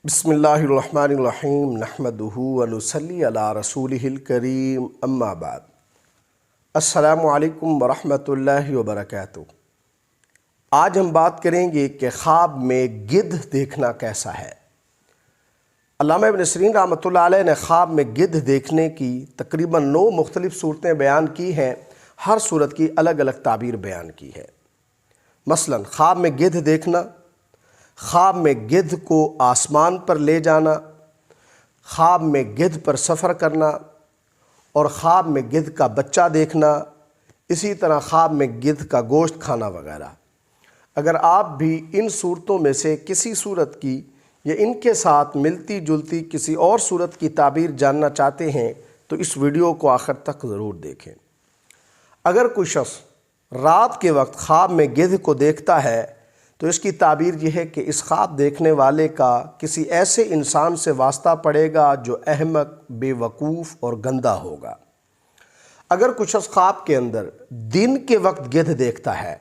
بسم اللہ الرحمن الرحیم نحمدہ ونصلی علی رسولہ الکریم اما بعد۔ السلام علیکم ورحمۃ اللہ وبرکاتہ۔ آج ہم بات کریں گے کہ خواب میں گدھ دیکھنا کیسا ہے۔ علامہ ابن سیرین رحمۃ اللہ علیہ نے خواب میں گدھ دیکھنے کی تقریباً 9 مختلف صورتیں بیان کی ہیں، ہر صورت کی الگ الگ تعبیر بیان کی ہے۔ مثلاً خواب میں گدھ دیکھنا، خواب میں گدھ کو آسمان پر لے جانا، خواب میں گدھ پر سفر کرنا، اور خواب میں گدھ کا بچہ دیکھنا، اسی طرح خواب میں گدھ کا گوشت کھانا وغیرہ۔ اگر آپ بھی ان صورتوں میں سے کسی صورت کی یا ان کے ساتھ ملتی جلتی کسی اور صورت کی تعبیر جاننا چاہتے ہیں تو اس ویڈیو کو آخر تک ضرور دیکھیں۔ اگر کوئی شخص رات کے وقت خواب میں گدھ کو دیکھتا ہے تو اس کی تعبیر یہ ہے کہ اس خواب دیکھنے والے کا کسی ایسے انسان سے واسطہ پڑے گا جو احمق، بے وقوف اور گندا ہوگا۔ اگر کچھ شخص خواب کے اندر دن کے وقت گدھ دیکھتا ہے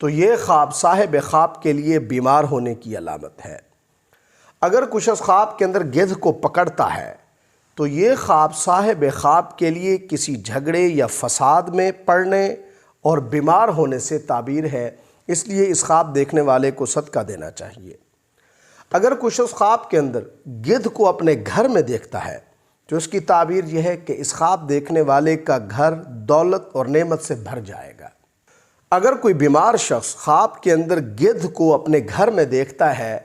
تو یہ خواب صاحب خواب کے لیے بیمار ہونے کی علامت ہے۔ اگر کچھ شخص خواب کے اندر گدھ کو پکڑتا ہے تو یہ خواب صاحب خواب کے لیے کسی جھگڑے یا فساد میں پڑنے اور بیمار ہونے سے تعبیر ہے، اس لیے اس خواب دیکھنے والے کو صدقہ دینا چاہیے۔ اگر کوئی شخص خواب کے اندر گدھ کو اپنے گھر میں دیکھتا ہے تو اس کی تعبیر یہ ہے کہ اس خواب دیکھنے والے کا گھر دولت اور نعمت سے بھر جائے گا۔ اگر کوئی بیمار شخص خواب کے اندر گدھ کو اپنے گھر میں دیکھتا ہے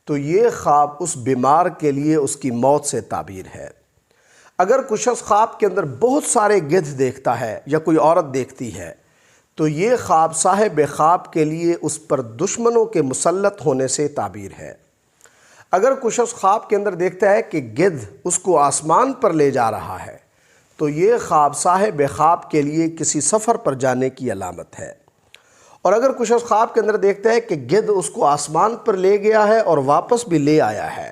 تو یہ خواب اس بیمار کے لیے اس کی موت سے تعبیر ہے۔ اگر کوئی شخص خواب کے اندر بہت سارے گدھ دیکھتا ہے یا کوئی عورت دیکھتی ہے تو یہ خواب صاحب خواب کے لیے اس پر دشمنوں کے مسلط ہونے سے تعبیر ہے۔ اگر کوئی شخص خواب کے اندر دیکھتا ہے کہ گدھ اس کو آسمان پر لے جا رہا ہے تو یہ خواب صاحب خواب کے لیے کسی سفر پر جانے کی علامت ہے۔ اور اگر کوئی شخص خواب کے اندر دیکھتا ہے کہ گدھ اس کو آسمان پر لے گیا ہے اور واپس بھی لے آیا ہے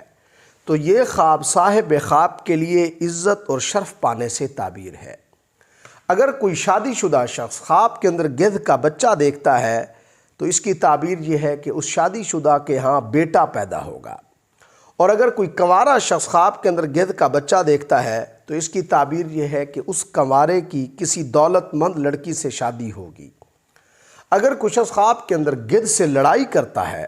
تو یہ خواب صاحب خواب کے لیے عزت اور شرف پانے سے تعبیر ہے۔ اگر کوئی شادی شدہ شخص خواب کے اندر گدھ کا بچہ دیکھتا ہے تو اس کی تعبیر یہ ہے کہ اس شادی شدہ کے ہاں بیٹا پیدا ہوگا۔ اور اگر کوئی کنوارا شخص خواب کے اندر گدھ کا بچہ دیکھتا ہے تو اس کی تعبیر یہ ہے کہ اس کنوارے کی کسی دولت مند لڑکی سے شادی ہوگی۔ اگر کوئی شخص خواب کے اندر گدھ سے لڑائی کرتا ہے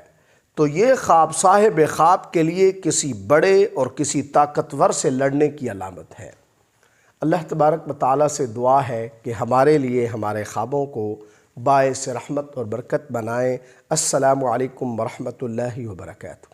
تو یہ خواب صاحب خواب کے لیے کسی بڑے اور کسی طاقتور سے لڑنے کی علامت ہے۔ اللہ تبارک و تعالیٰ سے دعا ہے کہ ہمارے لیے ہمارے خوابوں کو باعث رحمت اور برکت بنائیں۔ السلام علیکم ورحمۃ اللہ وبرکاتہ۔